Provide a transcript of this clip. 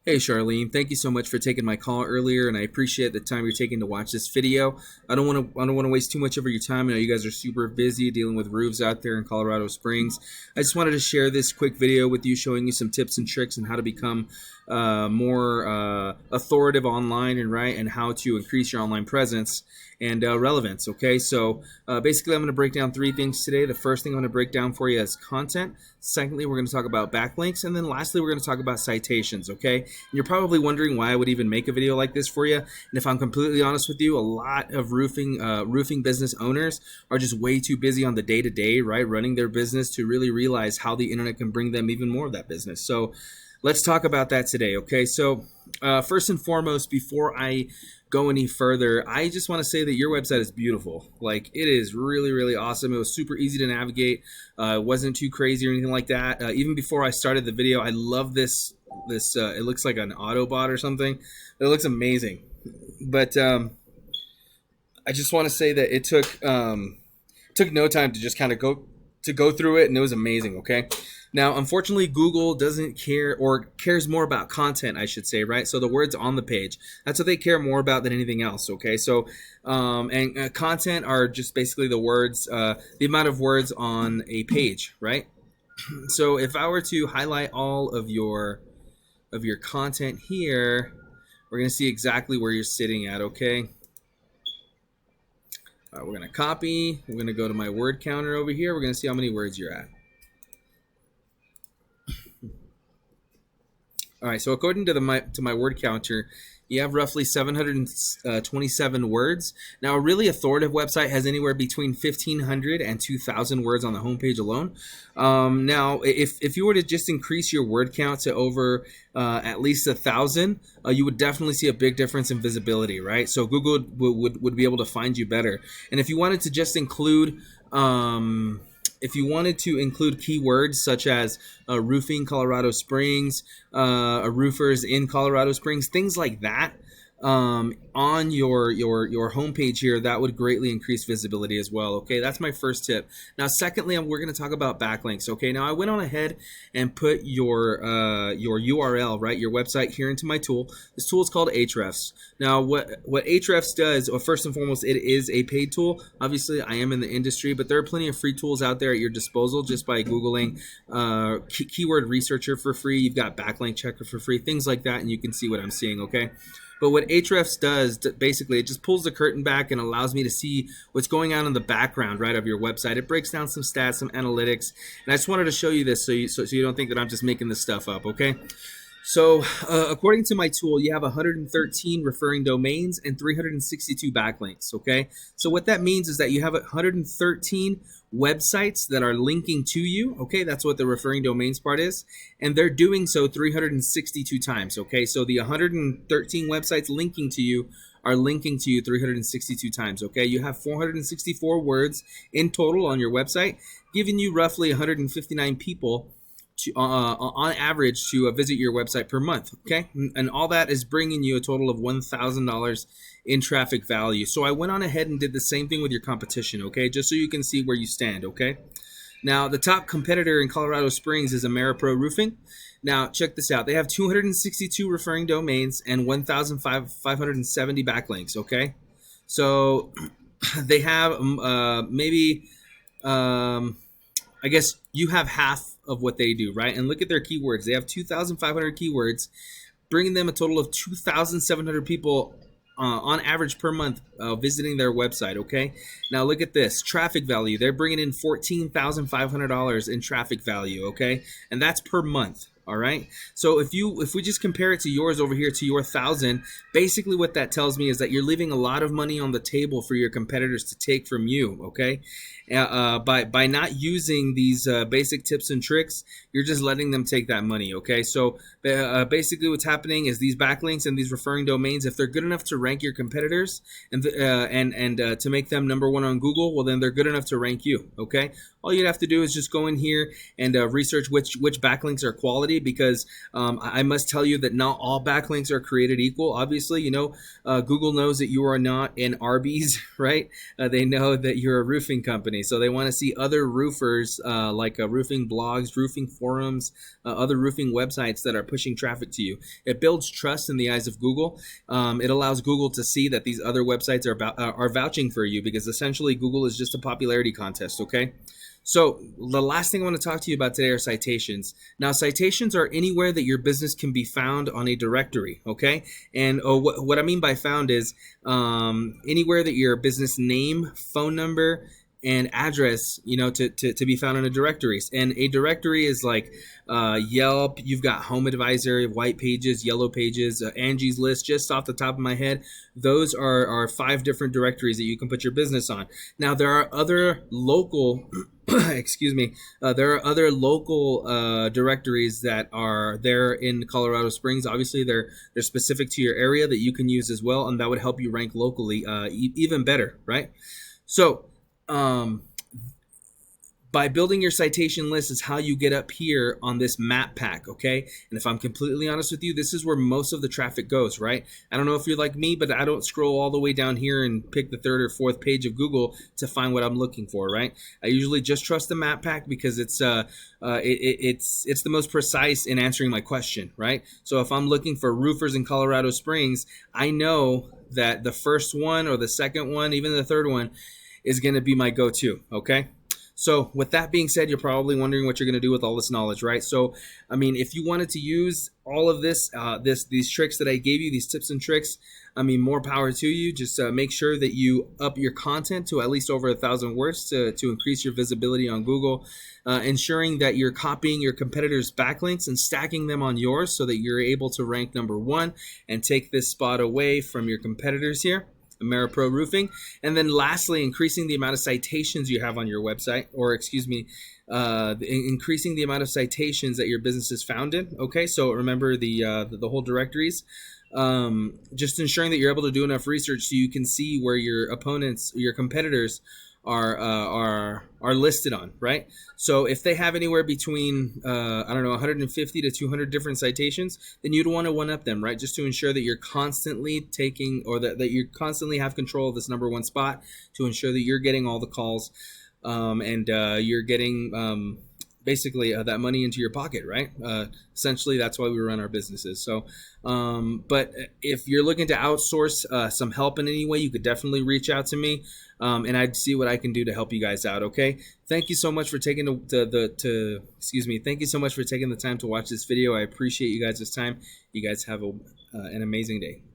Hey Charlene, thank you so much for taking my call earlier, and I appreciate the time you're taking to watch this video. I don't want to waste too much of your time. I know you guys are super busy dealing with roofs out there in Colorado Springs. I just wanted to share this quick video with you, showing you some tips and tricks on how to become more authoritative online and how to increase your online presence and relevance. Okay, so basically, I'm going to break down three things today. The first thing I'm going to break down for you is content. Secondly, we're going to talk about backlinks, and then lastly, we're going to talk about citations. Okay, and you're probably wondering why I would even make a video like this for you. And if I'm completely honest with you, a lot of roofing business owners are just way too busy on the day-to-day, right, running their business to really realize how the internet can bring them even more of that business. So let's talk about that today. Okay, so first and foremost, before I go any further, I just want to say that your website is beautiful. Like, it is really, really awesome. It was super easy to navigate. It wasn't too crazy or anything like that. Even before I started the video, I love this. It looks like an Autobot or something. It looks amazing. But I just want to say that it took no time to just kind of go through it, and it was amazing. Okay. Now, unfortunately, Google doesn't care, or cares more about content, I should say, right? So the words on the page, that's what they care more about than anything else, okay? So, content are just basically the words, the amount of words on a page, right? So if I were to highlight all of your content here, we're going to see exactly where you're sitting at, okay? All right, we're going to copy. We're going to go to my word counter over here. We're going to see how many words you're at. All right, so according to my word counter, you have roughly 727 words. Now, a really authoritative website has anywhere between 1,500 and 2,000 words on the homepage alone. Now, if you were to just increase your word count to over at least 1,000, you would definitely see a big difference in visibility, right? So Google would be able to find you better. And if you wanted to just include keywords such as roofing Colorado Springs, roofers in Colorado Springs, things like that, on your homepage here, that would greatly increase visibility as well. Okay, that's my first tip. Now, secondly, we're going to talk about backlinks. Okay, now I went on ahead and put your URL, right, your website here into my tool. This tool is called Ahrefs. Now, what Ahrefs does, well, first and foremost, it is a paid tool. Obviously, I am in the industry, but there are plenty of free tools out there at your disposal just by Googling keyword researcher for free. You've got backlink checker for free, things like that, and you can see what I'm seeing. Okay. But what Ahrefs does, basically, it just pulls the curtain back and allows me to see what's going on in the background, right, of your website. It breaks down some stats, some analytics, and I just wanted to show you this so you don't think that I'm just making this stuff up, okay? So according to my tool, you have 113 referring domains and 362 backlinks, okay? So what that means is that you have 113 websites that are linking to you, okay? That's what the referring domains part is, and they're doing so 362 times, okay? So the 113 websites linking to you are linking to you 362 times, okay? You have 464 words in total on your website, giving you roughly 159 people on average to visit your website per month, okay? And all that is bringing you a total of $1,000 in traffic value. So I went on ahead and did the same thing with your competition, okay? Just so you can see where you stand, okay? Now, the top competitor in Colorado Springs is AmeriPro Roofing. Now, check this out. They have 262 referring domains and 1,570 backlinks, okay? So they have I guess you have half of what they do, right? And look at their keywords. They have 2,500 keywords, bringing them a total of 2,700 people on average per month visiting their website, okay? Now look at this. Traffic value. They're bringing in $14,500 in traffic value, okay? And that's per month. All right. So if we just compare it to yours over here to your 1,000, basically what that tells me is that you're leaving a lot of money on the table for your competitors to take from you. Okay. By not using these basic tips and tricks, you're just letting them take that money. Okay. So basically what's happening is these backlinks and these referring domains, if they're good enough to rank your competitors and to make them #1 on Google, well, then they're good enough to rank you. Okay. all you'd have to do is just go in here and research which backlinks are quality, because I must tell you that not all backlinks are created equal. Obviously, you know, Google knows that you are not an Arby's, right? They know that you're a roofing company, so they want to see other roofers, like roofing blogs, roofing forums, other roofing websites that are pushing traffic to you. It builds trust in the eyes of Google. It allows Google to see that these other websites are vouching for you, because essentially Google is just a popularity contest, okay? So the last thing I want to talk to you about today are citations. Now, citations are anywhere that your business can be found on a directory, okay? And what I mean by found is anywhere that your business name, phone number, and address, you know, to be found in a directory. And a directory is like Yelp. You've got Home Advisor, White Pages, Yellow Pages, Angie's List. Just off the top of my head, those are 5 different directories that you can put your business on. Now, there are other local excuse me, there are other local directories that are there in Colorado Springs. Obviously, they're specific to your area that you can use as well, and that would help you rank locally even better, right? So by building your citation list is how you get up here on this map pack, okay? And if I'm completely honest with you, this is where most of the traffic goes, right? I don't know if you're like me, but I don't scroll all the way down here and pick the 3rd or 4th page of Google to find what I'm looking for, right? I usually just trust the map pack because it's the most precise in answering my question, right? So if I'm looking for roofers in Colorado Springs, I know that the first one or the second one, even the third one, is going to be my go-to, okay? So with that being said, you're probably wondering what you're going to do with all this knowledge, right? So, I mean, if you wanted to use all of this, these tricks that I gave you, these tips and tricks, I mean, more power to you. Just make sure that you up your content to at least over 1,000 words to increase your visibility on Google, ensuring that you're copying your competitors' backlinks and stacking them on yours so that you're able to rank #1 and take this spot away from your competitors here. AmeriPro Roofing. And then lastly, increasing the amount of citations you have on your website, or excuse me, increasing the amount of citations that your business is found in. Okay, so remember the whole directories. Just ensuring that you're able to do enough research so you can see where your opponents, your competitors are listed on, right? So if they have anywhere between I don't know, 150 to 200 different citations, then you'd want to one-up them, right? Just to ensure that you're constantly taking, or that you constantly have control of this #1 spot, to ensure that you're getting all the calls and you're getting basically that money into your pocket, right? Essentially, that's why we run our businesses. So, but if you're looking to outsource some help in any way, you could definitely reach out to me, and I'd see what I can do to help you guys out. Okay. Thank you so much for taking Thank you so much for taking the time to watch this video. I appreciate you guys' time. You guys have an amazing day.